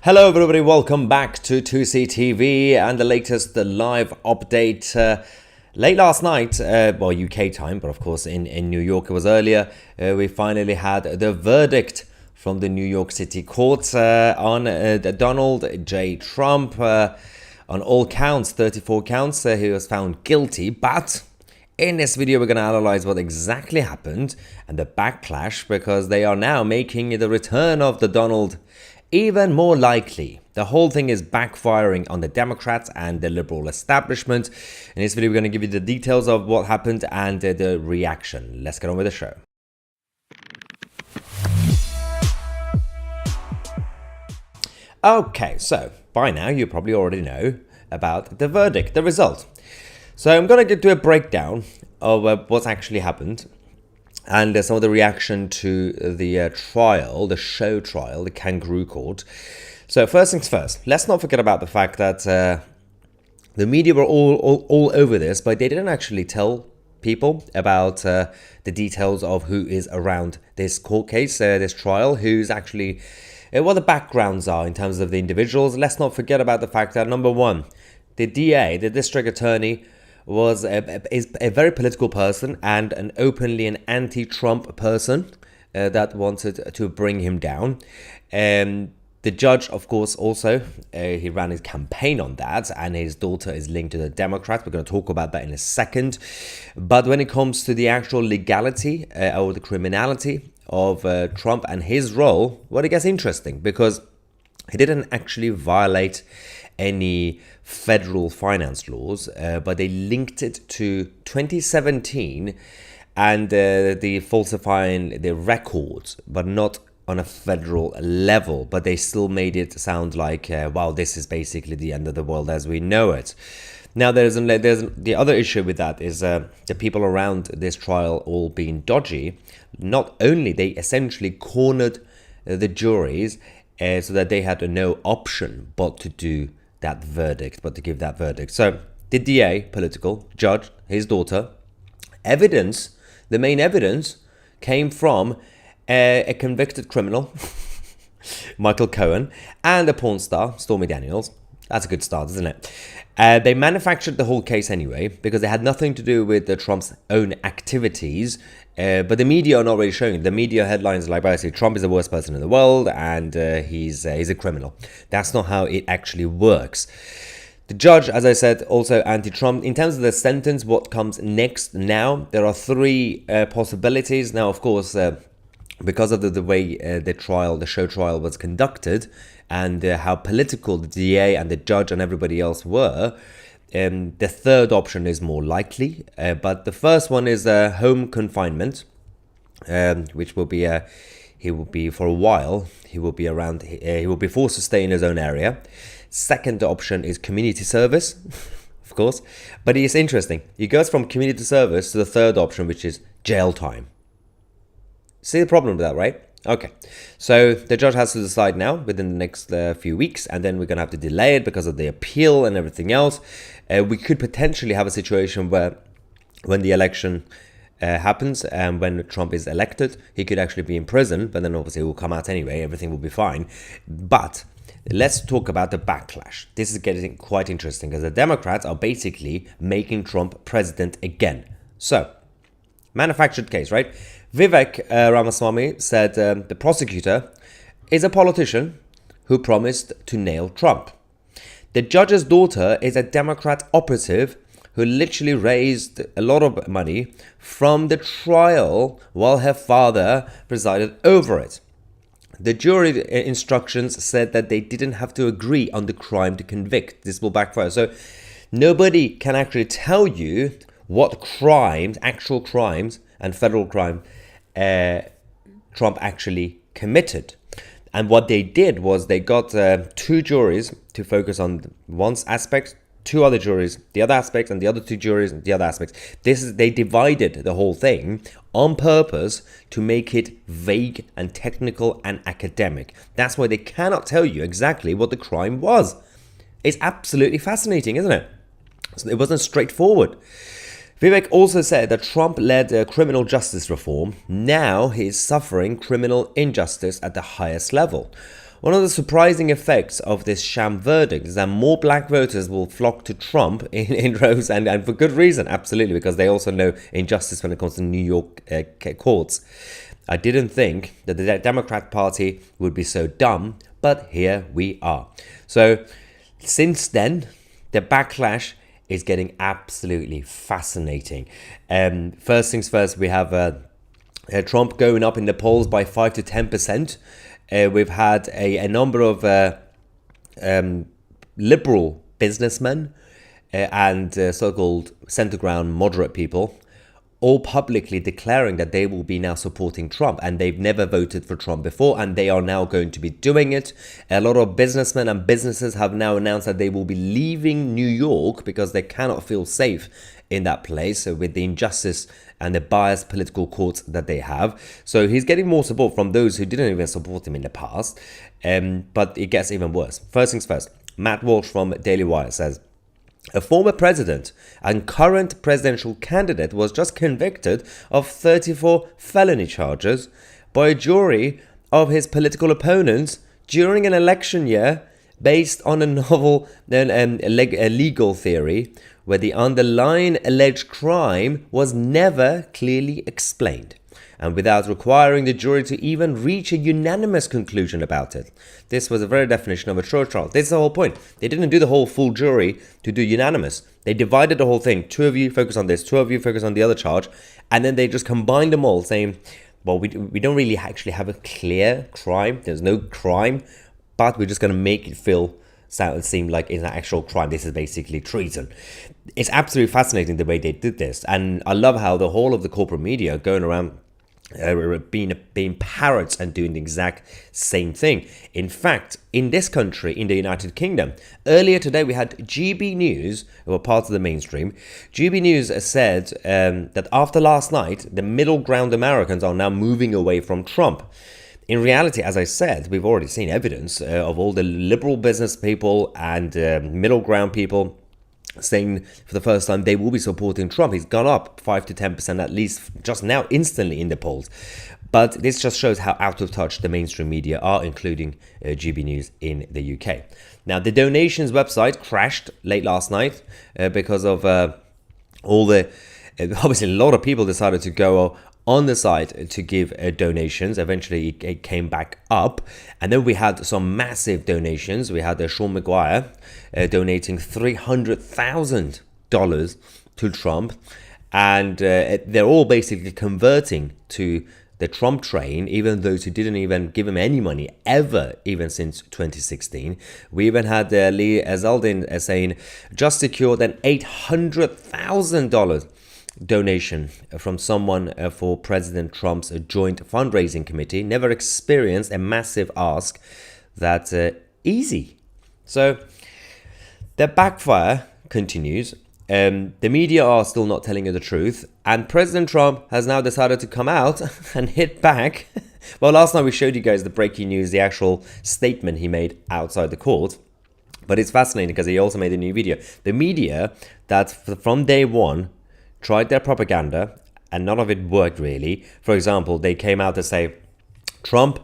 Hello everybody, welcome back to 2CTV and the latest live update. Late last night, well UK time, but of course in New York it was earlier, we finally had the verdict from the New York City court on Donald J. Trump. On all counts, 34 counts, he was found guilty, but in this video we're going to analyze what exactly happened and the backlash, because they are now making the return of the Donald even more likely. The whole thing is backfiring on the Democrats and the liberal establishment. In this video, we're going to give you the details of what happened and the reaction. Let's get on with the show. Okay, so by now you probably already know about the verdict, the result. So I'm going to do a breakdown of what's actually happened and some of the reaction to the trial, the show trial, the kangaroo court. So first things first, let's not forget about the fact that the media were all over this, but they didn't actually tell people about the details of who is around this court case, this trial, who's actually, what the backgrounds are in terms of the individuals. Let's not forget about the fact that, number one, the DA, the district attorney, is a very political person and an openly an anti-Trump person that wanted to bring him down. The judge, of course, also, he ran his campaign on that, and his daughter is linked to the Democrats. We're going to talk about that in a second. But when it comes to the actual legality or the criminality of Trump and his role, well, it gets interesting because he didn't actually violate any federal finance laws, but they linked it to 2017 and the falsifying the records, but not on a federal level. But they still made it sound like, wow, this is basically the end of the world as we know it. Now, there's the other issue with that is the people around this trial all being dodgy. Not only they essentially cornered the juries so that they had no option but to do that verdict, but to give that verdict. So the DA, political, judge, his daughter, evidence, the main evidence came from a convicted criminal, Michael Cohen, and a porn star, Stormy Daniels. That's a good start, isn't it? They manufactured the whole case anyway, because they had nothing to do with Trump's own activities. But the media are not really showing it. The media headlines like basically Trump is the worst person in the world and he's a criminal. That's not how it actually works. The judge, as I said, also anti-Trump. In terms of the sentence, what comes next now, there are three possibilities. Now, of course, because of the way the show trial was conducted and how political the DA and the judge and everybody else were, the third option is more likely, but the first one is home confinement, which will be he will be for a while. He will be around. He will be forced to stay in his own area. Second option is community service, of course. But it's interesting. He goes from community service to the third option, which is jail time. See the problem with that, right? Okay, so the judge has to decide now within the next few weeks, and then we're going to have to delay it because of the appeal and everything else. We could potentially have a situation where when the election happens and when Trump is elected, he could actually be in prison, but then obviously he will come out anyway, everything will be fine. But let's talk about the backlash. This is getting quite interesting because the Democrats are basically making Trump president again. So, manufactured case, right? Vivek Ramaswamy said the prosecutor is a politician who promised to nail Trump. The judge's daughter is a Democrat operative who literally raised a lot of money from the trial while her father presided over it. The jury instructions said that they didn't have to agree on the crime to convict. This will backfire. So nobody can actually tell you what crimes, actual crimes and federal crime Trump actually committed. And what they did was they got two juries to focus on one aspect, two other juries the other aspects, and the other two juries the other aspects. They divided the whole thing on purpose to make it vague and technical and academic. That's why they cannot tell you exactly what the crime was. It's absolutely fascinating, isn't it? So it wasn't straightforward. Vivek also said that Trump led criminal justice reform. Now he is suffering criminal injustice at the highest level. one of the surprising effects of this sham verdict is that more black voters will flock to Trump in droves, and for good reason, absolutely, because they also know injustice when it comes to New York courts. I didn't think that the Democrat Party would be so dumb, but here we are. So since then, the backlash is getting absolutely fascinating. First things first, we have Trump going up in the polls by 5 to 10%. We've had a number of liberal businessmen and so-called center ground moderate people all publicly declaring that they will be now supporting Trump, and they've never voted for Trump before, and they are now going to be doing it. A lot of businessmen and businesses have now announced that they will be leaving New York because they cannot feel safe in that place with the injustice and the biased political courts that they have. So he's getting more support from those who didn't even support him in the past, but it gets even worse. First things first, Matt Walsh from Daily Wire says, a former president and current presidential candidate was just convicted of 34 felony charges by a jury of his political opponents during an election year based on a novel legal theory where the underlying alleged crime was never clearly explained, and without requiring the jury to even reach a unanimous conclusion about it. This was the very definition of a church trial. This is the whole point. They didn't do the whole full jury to do unanimous. They divided the whole thing. 2 of you focus on this, 2 of you focus on the other charge, and then they just combined them all, saying, well, we don't really actually have a clear crime. There's no crime, but we're just going to make it seem like it's an actual crime. This is basically treason. It's absolutely fascinating the way they did this, and I love how the whole of the corporate media going around being parrots and doing the exact same thing. In fact, in this country, in the United Kingdom, earlier today we had GB News, who were part of the mainstream. GB News said that after last night, the middle ground Americans are now moving away from Trump. In reality, as I said, we've already seen evidence of all the liberal business people and middle ground people saying for the first time they will be supporting Trump. He's gone up 5 to 10% at least just now, instantly in the polls. But this just shows how out of touch the mainstream media are, including GB News in the UK. Now, the donations website crashed late last night because of all the... obviously, a lot of people decided to go on the site to give donations. Eventually it came back up, and then we had some massive donations. We had Sean McGuire donating $300,000 to Trump, and they're all basically converting to the Trump train, even those who didn't even give him any money ever, even since 2016. We even had Lee Zeldin saying just secured an $800,000 donation from someone for President Trump's joint fundraising committee. Never experienced a massive ask that easy. So the backfire continues. The media are still not telling you the truth, and President Trump has now decided to come out and hit back. Well, last night we showed you guys the breaking news, the actual statement he made outside the court. But it's fascinating because he also made a new video. The media that from day one tried their propaganda, and none of it worked really. For example, they came out to say Trump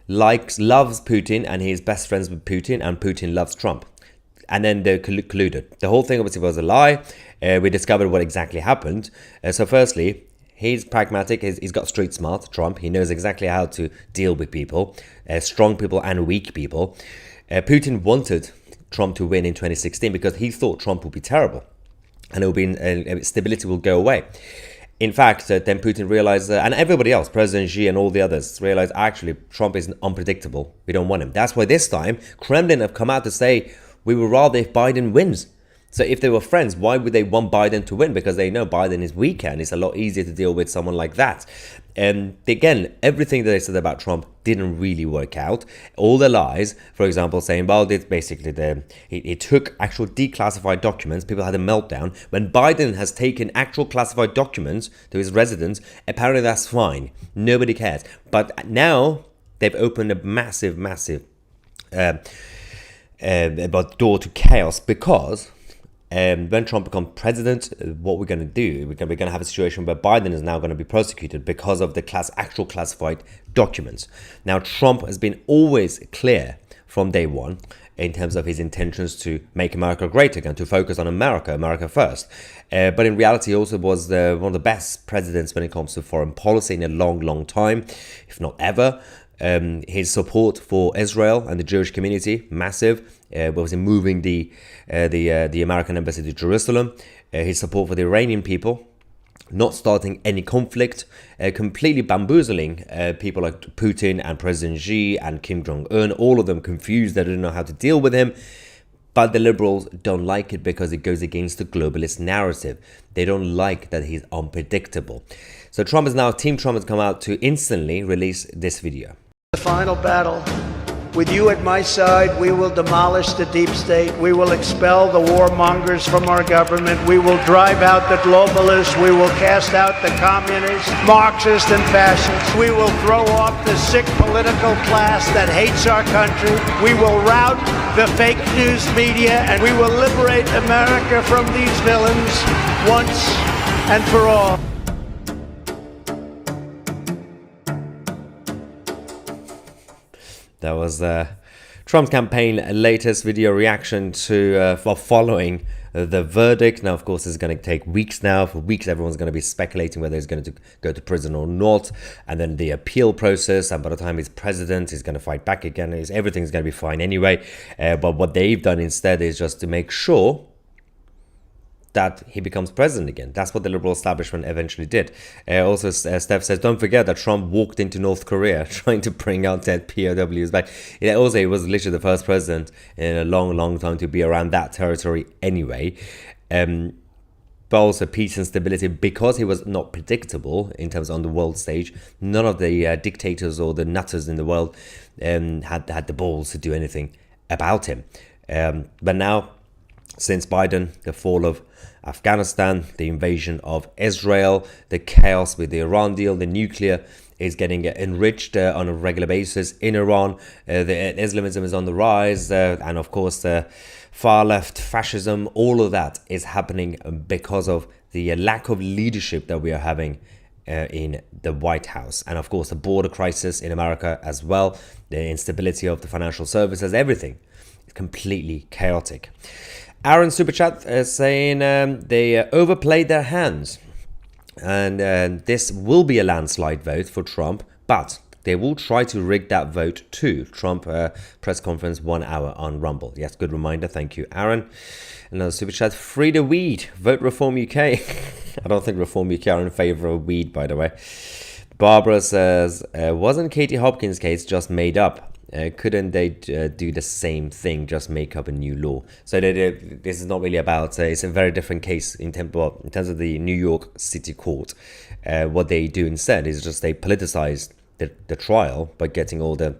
loves Putin and he's best friends with Putin, and Putin loves Trump. And then they colluded. The whole thing obviously was a lie. We discovered what exactly happened. So firstly, he's pragmatic. He's got street smart, Trump. He knows exactly how to deal with people, strong people and weak people. Putin wanted Trump to win in 2016 because he thought Trump would be terrible, and it will be stability will go away. In fact, then Putin realized, and everybody else, President Xi and all the others, realized actually Trump is unpredictable. We don't want him. That's why this time Kremlin have come out to say we would rather if Biden wins. So if they were friends, why would they want Biden to win? Because they know Biden is weaker and it's a lot easier to deal with someone like that. And again, everything that they said about Trump didn't really work out. All the lies, for example, saying, well, it's basically it took actual declassified documents. People had a meltdown. When Biden has taken actual classified documents to his residence, apparently that's fine. Nobody cares. But now they've opened a massive door to chaos because when Trump becomes president, what we're going to do, we're going to have a situation where Biden is now going to be prosecuted because of the actual classified documents. Now, Trump has been always clear from day one in terms of his intentions to make America great again, to focus on America first. But in reality, he also was one of the best presidents when it comes to foreign policy in a long time, if not ever. His support for Israel and the Jewish community, massive. Was in moving the American embassy to Jerusalem. His support for the Iranian people, not starting any conflict, completely bamboozling people like Putin and President Xi and Kim Jong-un, all of them confused, they don't know how to deal with him. But the liberals don't like it because it goes against the globalist narrative. They don't like that he's unpredictable. So Team Trump has come out to instantly release this video. The final battle. With you at my side, we will demolish the deep state. We will expel the warmongers from our government. We will drive out the globalists. We will cast out the communists, Marxists, and fascists. We will throw off the sick political class that hates our country. We will rout the fake news media, and we will liberate America from these villains once and for all. That was Trump's campaign latest video reaction to for following the verdict. Now, of course, it's going to take weeks now. For weeks, everyone's going to be speculating whether he's going to go to prison or not. And then the appeal process. And by the time he's president, he's going to fight back again. Everything's going to be fine anyway. But what they've done instead is just to make sure that he becomes president again. That's what the liberal establishment eventually did. Also, Steph says, don't forget that Trump walked into North Korea trying to bring out dead POWs back. Also, he was literally the first president in a long time to be around that territory anyway. But also peace and stability, because he was not predictable in terms on the world stage. None of the dictators or the nutters in the world had the balls to do anything about him. But now, since Biden, the fall of Afghanistan, the invasion of Israel, the chaos with the Iran deal, the nuclear is getting enriched on a regular basis in Iran. The Islamism is on the rise, and of course the far left fascism. All of that is happening because of the lack of leadership that we are having in the White House, and of course the border crisis in America as well, the instability of the financial services, everything is completely chaotic. Aaron Super Chat is saying they overplayed their hands, and this will be a landslide vote for Trump, but they will try to rig that vote too. Trump press conference 1 hour on Rumble. Yes, good reminder. Thank you, Aaron. Another Super Chat. Free the weed. Vote Reform UK. I don't think Reform UK are in favor of weed, by the way. Barbara says, wasn't Katie Hopkins' case just made up? Couldn't they do the same thing, just make up a new law? So this is not really about, it's a very different case in terms of the New York City Court. What they do instead is just they politicize the trial by getting all the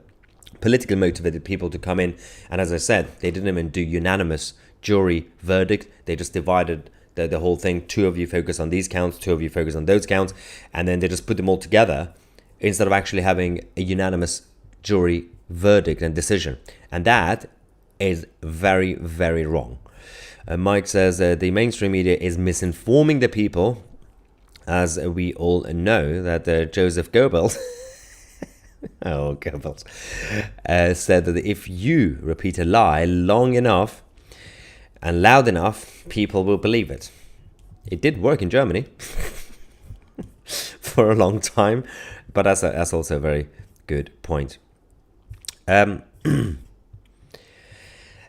politically motivated people to come in. And as I said, they didn't even do unanimous jury verdict. They just divided the whole thing. 2 of you focus on these counts, 2 of you focus on those counts. And then they just put them all together instead of actually having a unanimous jury verdict and decision, and that is very wrong. Mike says the mainstream media is misinforming the people, as we all know that Joseph Goebbels said that if you repeat a lie long enough and loud enough, people will believe it. It did work in Germany for a long time, but that's also a very good point.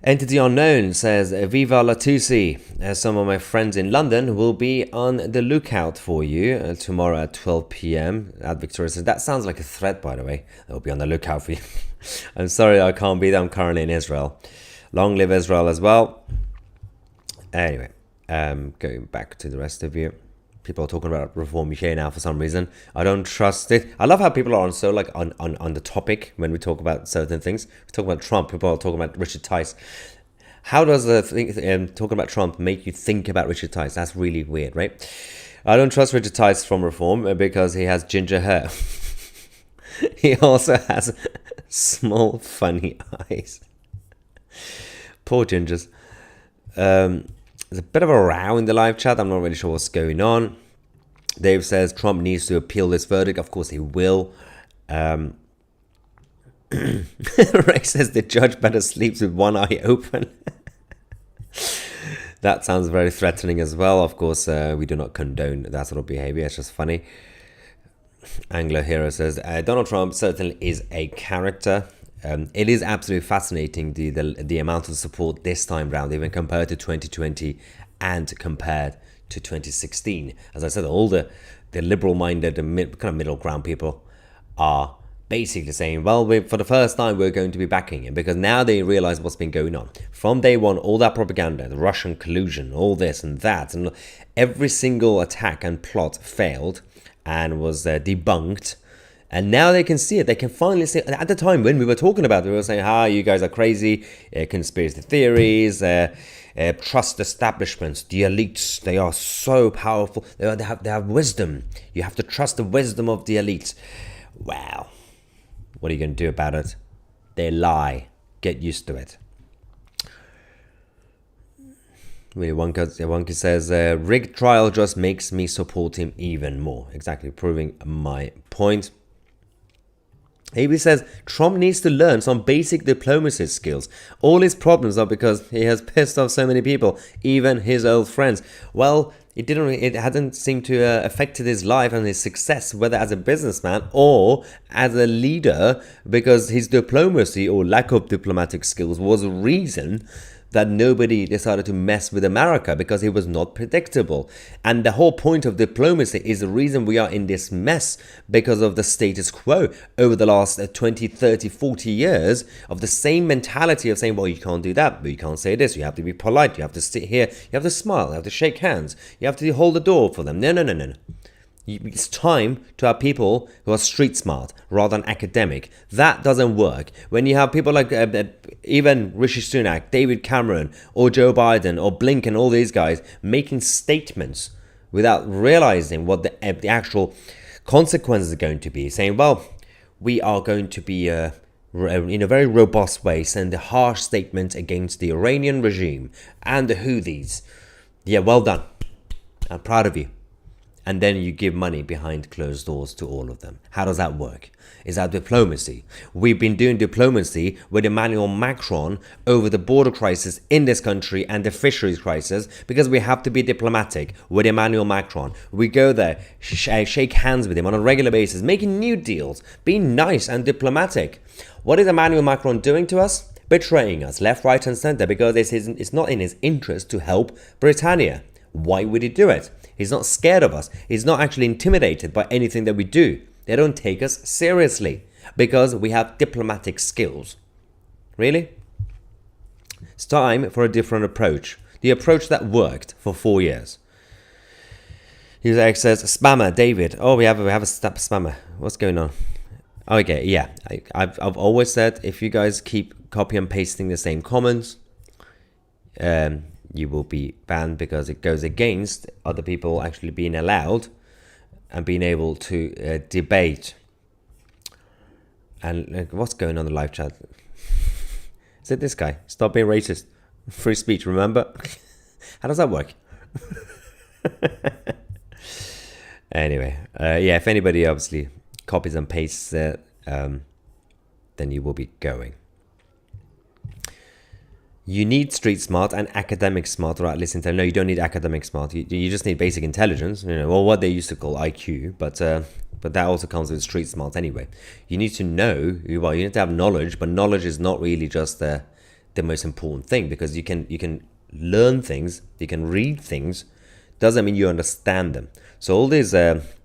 Entity Unknown says, Viva la Tusi. Some of my friends in London will be on the lookout for you tomorrow at 12 p.m. at Victoria says, that sounds like a threat, by the way. They'll be on the lookout for you. I'm sorry I can't be there. I'm currently in Israel. Long live Israel as well. Anyway, going back to the rest of you. People are talking about Reform UK now for some reason. I don't trust it. I love how people are on the topic when we talk about certain things. We talk about Trump. People are talking about Richard Tice. How does talking about Trump make you think about Richard Tice? That's really weird, right? I don't trust Richard Tice from Reform because he has ginger hair. He also has small, funny eyes. Poor gingers. There's a bit of a row in the live chat. I'm not really sure what's going on. Dave says Trump needs to appeal this verdict. Of course he will. Ray says the judge better sleeps with one eye open. That sounds very threatening as well. Of course, we do not condone that sort of behavior. It's just funny. Anglo Hero says Donald Trump certainly is a character. It is absolutely fascinating the amount of support this time round, even compared to 2020 and compared to 2016. As I said, all the liberal-minded and kind of middle ground people are basically saying, well, for the first time, we're going to be backing him, because now they realize what's been going on. From day one, all that propaganda, the Russian collusion, all this and that, and every single attack and plot failed and was debunked. And now they can see it. They can finally see it. At the time when we were talking about it, we were saying, you guys are crazy, conspiracy theories, trust establishments, the elites, they are so powerful. They have wisdom. You have to trust the wisdom of the elites. Wow. What are you going to do about it? They lie. Get used to it. Willy Wonka says, rigged trial just makes me support him even more. Exactly, proving my point. AB says, Trump needs to learn some basic diplomacy skills. All his problems are because he has pissed off so many people, even his old friends. Well, it hadn't seemed to affected his life and his success, whether as a businessman or as a leader, because his diplomacy or lack of diplomatic skills was a reason that nobody decided to mess with America, because it was not predictable. And the whole point of diplomacy is the reason we are in this mess, because of the status quo over the last 20, 30, 40 years of the same mentality of saying, well, you can't do that, but you can't say this, you have to be polite, you have to sit here, you have to smile, you have to shake hands, you have to hold the door for them. No. It's time to have people who are street smart rather than academic. That doesn't work. When you have people like even Rishi Sunak, David Cameron, or Joe Biden, or Blinken, all these guys making statements without realizing what the actual consequences are going to be, saying, well, we are going to be in a very robust way send a harsh statement against the Iranian regime and the Houthis. Yeah, well done. I'm proud of you. And then you give money behind closed doors to all of them. How does that work? Is that diplomacy? We've been doing diplomacy with Emmanuel Macron over the border crisis in this country and the fisheries crisis, because we have to be diplomatic with Emmanuel Macron. We go there, shake hands with him on a regular basis, making new deals, being nice and diplomatic. What is Emmanuel Macron doing to us? Betraying us left, right and center, because it's not in his interest to help Britannia. Why would he do it? He's not scared of us. He's not actually intimidated by anything that we do. They don't take us seriously because we have diplomatic skills. Really? It's time for a different approach. The approach that worked for 4 years. User X says, spammer, David. Oh, we have a spammer. What's going on? Okay, yeah. I've always said, if you guys keep copy and pasting the same comments, you will be banned, because it goes against other people actually being allowed and being able to debate. And what's going on in the live chat? Is it this guy? Stop being racist. Free speech, remember? How does that work? Anyway, yeah, if anybody obviously copies and pastes it, then you will be going. You need street smart and academic smart, or at least intelligence. No, you don't need academic smart. You just need basic intelligence, or what they used to call IQ. But that also comes with street smart anyway. You need to know. Well, you need to have knowledge, but knowledge is not really just the most important thing, because you can learn things, you can read things. Doesn't mean you understand them. So all these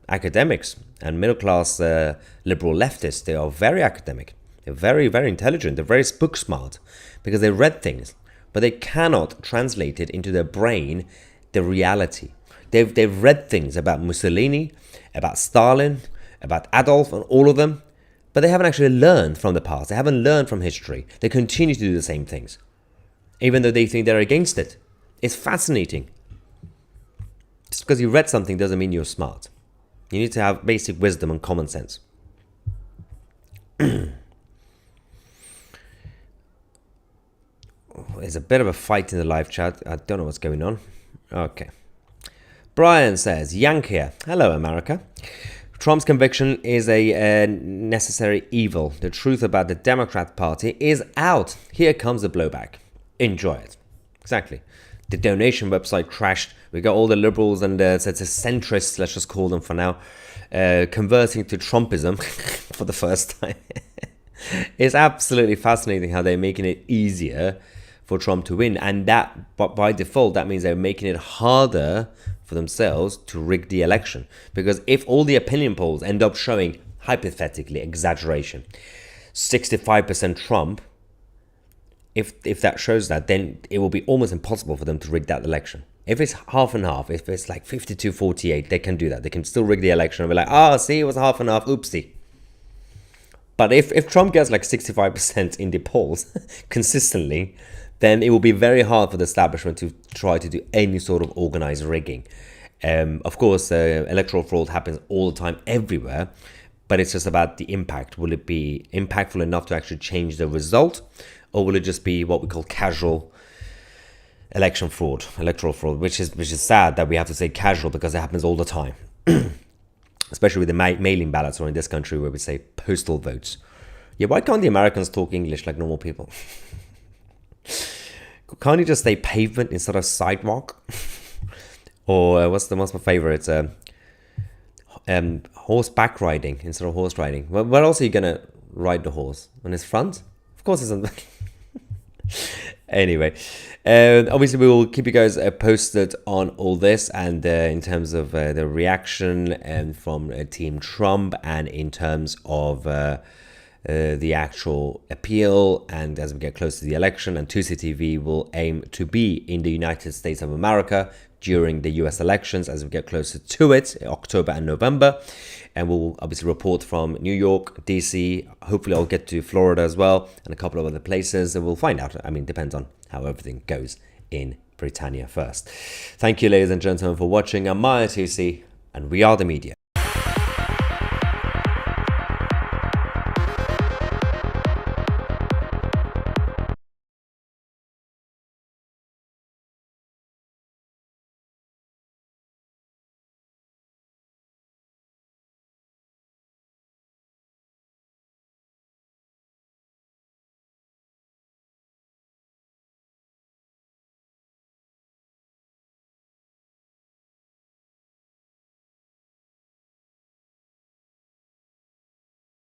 academics and middle class liberal leftists, they are very academic. They're very, very intelligent. They're very book smart, because they read things, but they cannot translate it into their brain, the reality. They've read things about Mussolini, about Stalin, about Adolf, and all of them, but they haven't actually learned from the past. They haven't learned from history. They continue to do the same things, even though they think they're against it. It's fascinating. Just because you read something doesn't mean you're smart. You need to have basic wisdom and common sense. There's a bit of a fight in the live chat. I don't know what's going on. Okay. Brian says, Yank here. Hello, America. Trump's conviction is a necessary evil. The truth about the Democrat Party is out. Here comes the blowback. Enjoy it. Exactly. The donation website crashed. We got all the liberals and the centrists, let's just call them for now, converting to Trumpism for the first time. It's absolutely fascinating how they're making it easier for Trump to win. And that, by default, that means they're making it harder for themselves to rig the election. Because if all the opinion polls end up showing, hypothetically, exaggeration, 65% Trump, if that shows that, then it will be almost impossible for them to rig that election. If it's half and half, if it's like 52-48, they can do that. They can still rig the election and be like, see, it was half and half, oopsie. But if Trump gets like 65% in the polls consistently, then it will be very hard for the establishment to try to do any sort of organized rigging. Of course, electoral fraud happens all the time, everywhere, but it's just about the impact. Will it be impactful enough to actually change the result, or will it just be what we call casual electoral fraud, which is sad that we have to say casual because it happens all the time. Especially with the mailing ballots, or in this country where we say postal votes. Yeah, why can't the Americans talk English like normal people? Can't you just say pavement instead of sidewalk? Or what's my favorite? Horseback riding instead of horse riding. Where else are you gonna ride the horse? On his front? Of course it's on. Anyway, obviously we will keep you guys posted on all this, and in terms of the reaction from Team Trump, and in terms of the actual appeal, and as we get close to the election. And 2CTV will aim to be in the United States of America during the US elections as we get closer to it, October and November. And we'll obviously report from New York, DC. Hopefully I'll get to Florida as well, and a couple of other places, and we'll find out. I mean, depends on how everything goes in Britannia first. Thank you, ladies and gentlemen, for watching. I'm Maya TC, and we are the media.